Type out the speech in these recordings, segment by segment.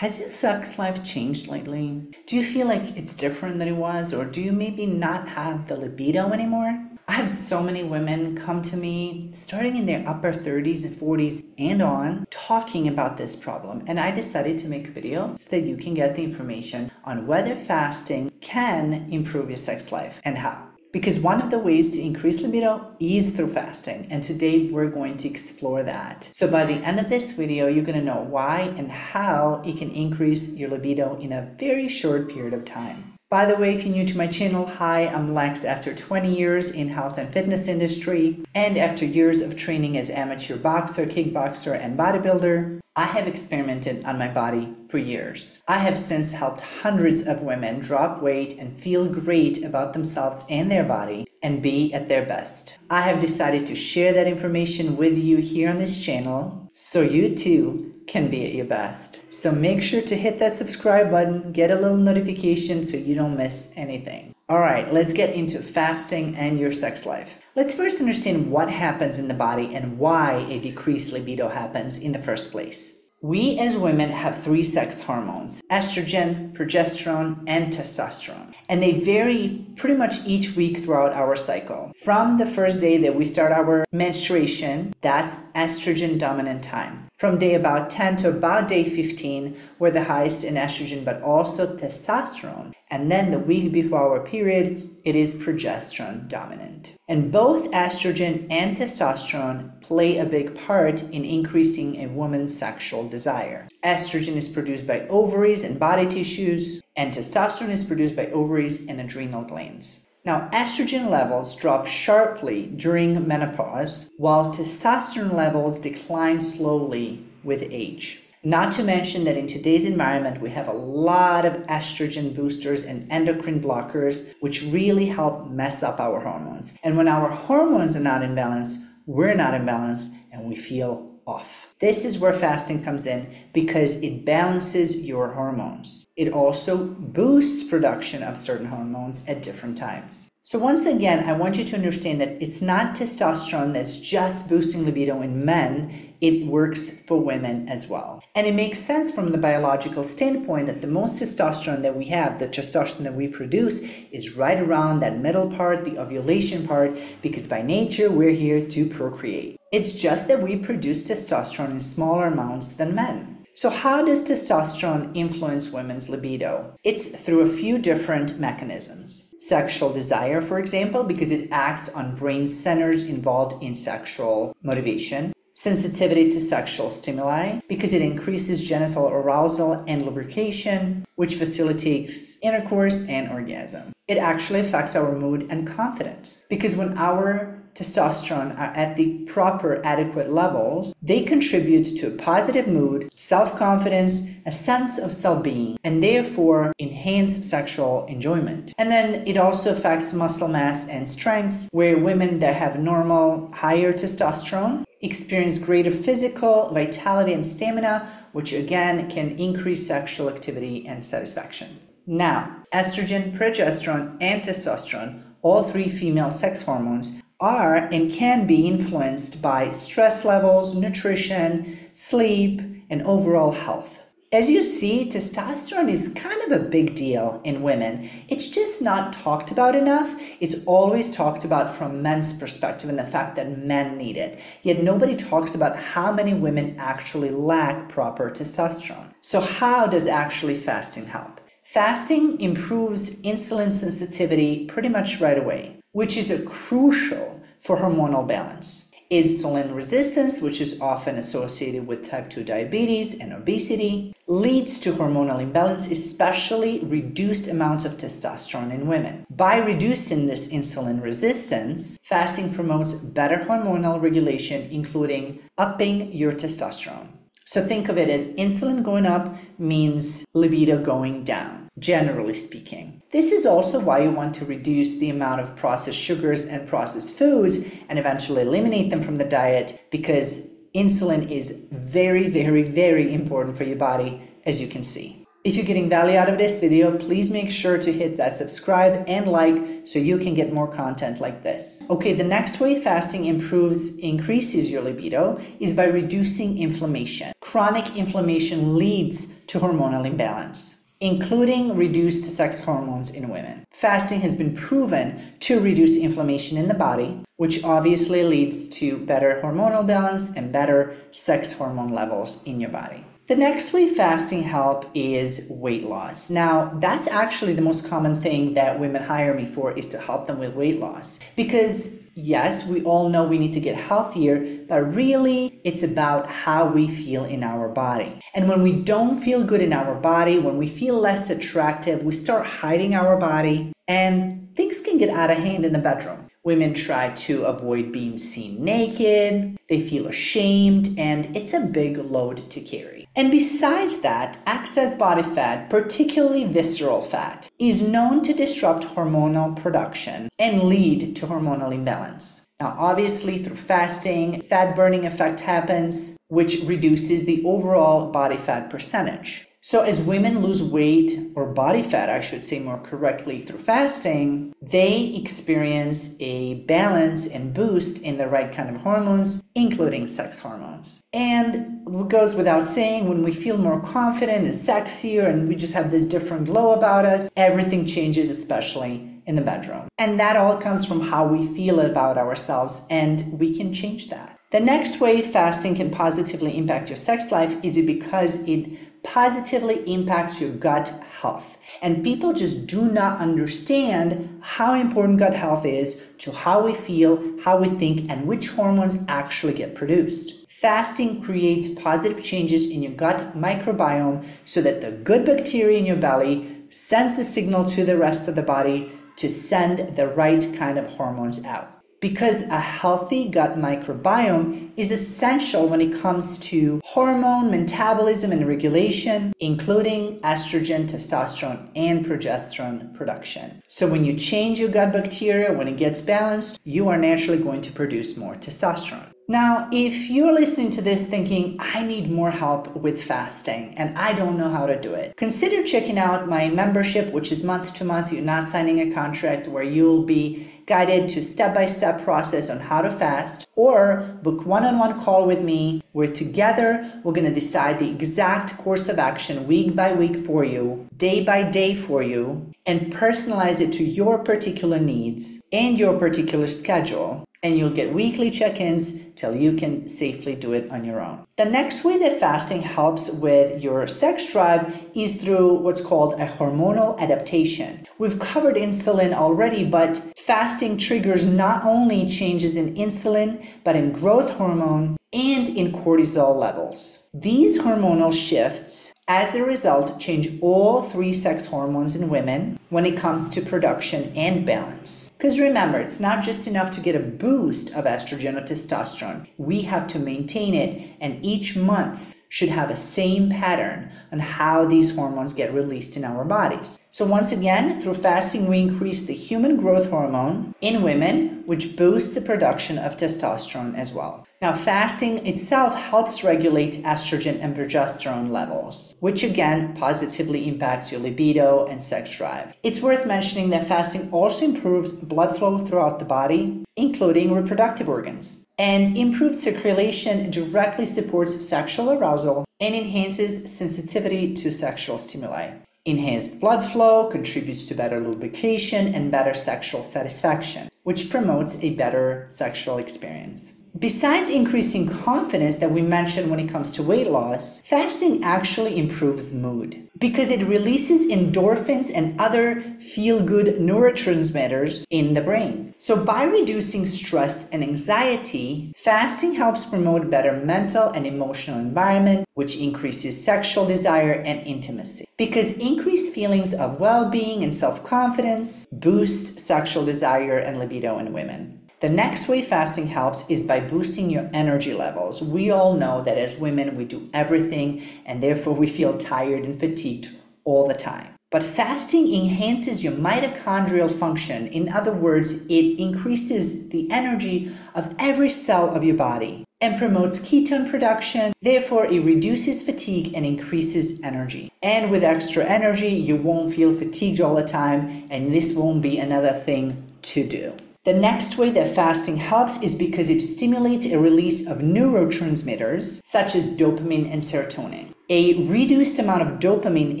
Has your sex life changed lately? Do you feel like it's different than it was, or do you maybe not have the libido anymore? I have so many women come to me starting in their upper 30s and 40s and on talking about this problem, and I decided to make a video so that you can get the information on whether fasting can improve your sex life and how. Because one of the ways to increase libido is through fasting, and today we're going to explore that. So by the end of this video, you're going to know why and how it can increase your libido in a very short period of time. By the way, if you're new to my channel, hi, I'm Lex. After 20 years in health and fitness industry, and after years of training as amateur boxer, kickboxer, and bodybuilder, I have experimented on my body for years. I have since helped hundreds of women drop weight and feel great about themselves and their body and be at their best. I have decided to share that information with you here on this channel so you too can be at your best. So make sure to hit that subscribe button, get a little notification so you don't miss anything. All right, let's get into fasting and your sex life. Let's first understand what happens in the body and why a decreased libido happens in the first place. We as women have three sex hormones: estrogen, progesterone, and testosterone. And they vary pretty much each week throughout our cycle. From the first day that we start our menstruation, that's estrogen dominant time. From day about 10 to about day 15, we're the highest in estrogen, but also testosterone. And then the week before our period, it is progesterone dominant. And both estrogen and testosterone play a big part in increasing a woman's sexual desire. Estrogen is produced by ovaries and body tissues, and testosterone is produced by ovaries and adrenal glands. Now, estrogen levels drop sharply during menopause, while testosterone levels decline slowly with age. Not to mention that in today's environment, we have a lot of estrogen boosters and endocrine blockers, which really help mess up our hormones. And when our hormones are not in balance, we're not in balance and we feel off. This is where fasting comes in because it balances your hormones. It also boosts production of certain hormones at different times. So once again, I want you to understand that it's not testosterone that's just boosting libido in men. It works for women as well. And it makes sense from the biological standpoint that the most testosterone that we have, the testosterone that we produce, is right around that middle part, the ovulation part, because by nature, we're here to procreate. It's just that we produce testosterone in smaller amounts than men. So how does testosterone influence women's libido? It's through a few different mechanisms. Sexual desire, for example, because it acts on brain centers involved in sexual motivation. Sensitivity to sexual stimuli, because it increases genital arousal and lubrication, which facilitates intercourse and orgasm. It actually affects our mood and confidence, because when our testosterone are at the proper adequate levels, they contribute to a positive mood, self-confidence, a sense of self-being, and therefore enhance sexual enjoyment. And then it also affects muscle mass and strength, where women that have normal, higher testosterone experience greater physical vitality and stamina, which again can increase sexual activity and satisfaction. Now, estrogen, progesterone, and testosterone, all three female sex hormones, are and can be influenced by stress levels, nutrition, sleep, and overall health. As you see, testosterone is kind of a big deal in women. It's just not talked about enough. It's always talked about from men's perspective and the fact that men need it. Yet nobody talks about how many women actually lack proper testosterone. So how does actually fasting help? Fasting improves insulin sensitivity pretty much right away, which is crucial for hormonal balance. Insulin resistance, which is often associated with type 2 diabetes and obesity, leads to hormonal imbalance, especially reduced amounts of testosterone in women. By reducing this insulin resistance, fasting promotes better hormonal regulation, including upping your testosterone. So think of it as insulin going up means libido going down, generally speaking. This is also why you want to reduce the amount of processed sugars and processed foods and eventually eliminate them from the diet, because insulin is very, very, very important for your body, as you can see. If you're getting value out of this video, please make sure to hit that subscribe and like so you can get more content like this. Okay, the next way fasting increases your libido is by reducing inflammation. Chronic inflammation leads to hormonal imbalance, including reduced sex hormones in women. Fasting has been proven to reduce inflammation in the body, which obviously leads to better hormonal balance and better sex hormone levels in your body. The next way fasting helps is weight loss. Now, that's actually the most common thing that women hire me for, is to help them with weight loss. Because yes, we all know we need to get healthier, but really it's about how we feel in our body. And when we don't feel good in our body, when we feel less attractive, we start hiding our body and things can get out of hand in the bedroom. Women try to avoid being seen naked, they feel ashamed, and it's a big load to carry. And besides that, excess body fat, particularly visceral fat, is known to disrupt hormonal production and lead to hormonal imbalance. Now, obviously, through fasting, fat burning effect happens, which reduces the overall body fat percentage. So as women lose weight, or body fat, I should say more correctly, through fasting, they experience a balance and boost in the right kind of hormones, including sex hormones. And it goes without saying, when we feel more confident and sexier and we just have this different glow about us, everything changes, especially in the bedroom. And that all comes from how we feel about ourselves, and we can change that. The next way fasting can positively impact your sex life is because it positively impacts your gut health. And people just do not understand how important gut health is to how we feel, how we think, and which hormones actually get produced. Fasting creates positive changes in your gut microbiome so that the good bacteria in your belly sends the signal to the rest of the body to send the right kind of hormones out. Because a healthy gut microbiome is essential when it comes to hormone metabolism and regulation, including estrogen, testosterone, and progesterone production. So when you change your gut bacteria, when it gets balanced, you are naturally going to produce more testosterone. Now, if you're listening to this thinking, I need more help with fasting and I don't know how to do it, consider checking out my membership, which is month to month. You're not signing a contract, where you'll be guided to step-by-step process on how to fast, or book one-on-one call with me, where together we're going to decide the exact course of action week by week for you, day by day for you, and personalize it to your particular needs and your particular schedule. And you'll get weekly check-ins till you can safely do it on your own. The next way that fasting helps with your sex drive is through what's called a hormonal adaptation. We've covered insulin already, but fasting triggers not only changes in insulin, but in growth hormone and in cortisol levels. These hormonal shifts, as a result, change all three sex hormones in women when it comes to production and balance. Because remember, it's not just enough to get a boost of estrogen or testosterone. We have to maintain it, and each month should have a same pattern on how these hormones get released in our bodies. So once again, through fasting, we increase the human growth hormone in women, which boosts the production of testosterone as well. Now, fasting itself helps regulate estrogen and progesterone levels, which again positively impacts your libido and sex drive. It's worth mentioning that fasting also improves blood flow throughout the body, including reproductive organs. And improved circulation directly supports sexual arousal and enhances sensitivity to sexual stimuli. Enhanced blood flow contributes to better lubrication and better sexual satisfaction, which promotes a better sexual experience. Besides increasing confidence that we mentioned when it comes to weight loss, fasting actually improves mood because it releases endorphins and other feel-good neurotransmitters in the brain. So by reducing stress and anxiety, fasting helps promote better mental and emotional environment, which increases sexual desire and intimacy. Because increased feelings of well-being and self-confidence boost sexual desire and libido in women. The next way fasting helps is by boosting your energy levels. We all know that as women, we do everything, and therefore we feel tired and fatigued all the time. But fasting enhances your mitochondrial function. In other words, it increases the energy of every cell of your body. and promotes ketone production. Therefore, it reduces fatigue and increases energy. And with extra energy, you won't feel fatigued all the time, and this won't be another thing to do. The next way that fasting helps is because it stimulates a release of neurotransmitters such as dopamine and serotonin. A reduced amount of dopamine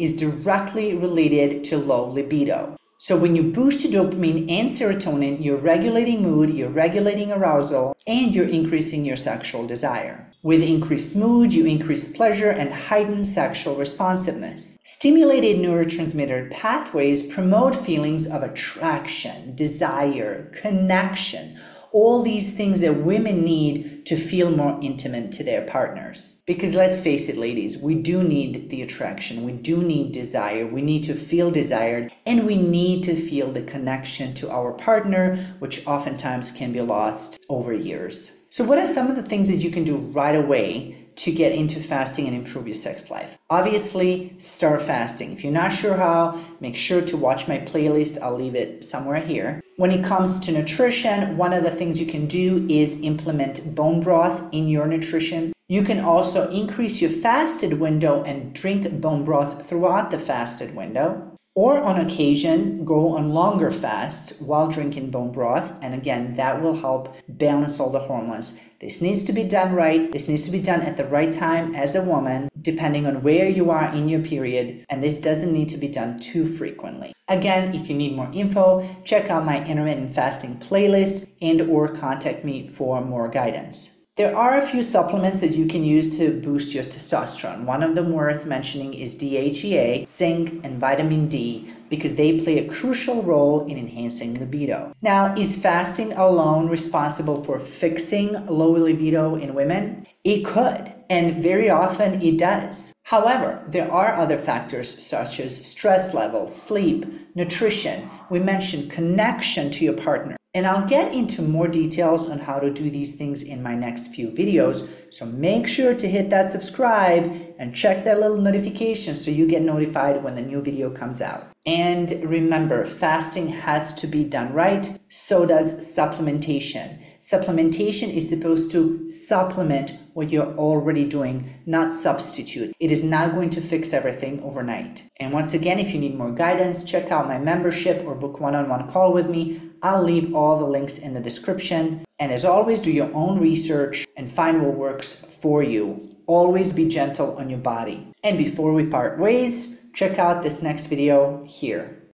is directly related to low libido. So when you boost your dopamine and serotonin, you're regulating mood, you're regulating arousal, and you're increasing your sexual desire. With increased mood, you increase pleasure and heighten sexual responsiveness. Stimulated neurotransmitter pathways promote feelings of attraction, desire, connection, all these things that women need to feel more intimate to their partners. Because let's face it, ladies, we do need the attraction, we do need desire, we need to feel desired, and we need to feel the connection to our partner, which oftentimes can be lost over years. So what are some of the things that you can do right away to get into fasting and improve your sex life? Obviously, start fasting. If you're not sure how, make sure to watch my playlist. I'll leave it somewhere here. When it comes to nutrition, one of the things you can do is implement bone broth in your nutrition. You can also increase your fasted window and drink bone broth throughout the fasted window. Or on occasion, go on longer fasts while drinking bone broth. And again, that will help balance all the hormones. This needs to be done right. This needs to be done at the right time as a woman, depending on where you are in your period. And this doesn't need to be done too frequently. Again, if you need more info, check out my intermittent fasting playlist and/or contact me for more guidance. There are a few supplements that you can use to boost your testosterone. One of them worth mentioning is DHEA, zinc, and vitamin D because they play a crucial role in enhancing libido. Now, is fasting alone responsible for fixing low libido in women? It could, and very often it does. However, there are other factors such as stress level, sleep, nutrition. We mentioned connection to your partner. And I'll get into more details on how to do these things in my next few videos. So make sure to hit that subscribe and check that little notification so you get notified when the new video comes out. And remember, fasting has to be done right. So does supplementation. Supplementation is supposed to supplement what you're already doing, not substitute. It is not going to fix everything overnight. And once again, if you need more guidance, check out my membership or book one-on-one call with me. I'll leave all the links in the description. And as always, do your own research and find what works for you. Always be gentle on your body. And before we part ways, check out this next video here.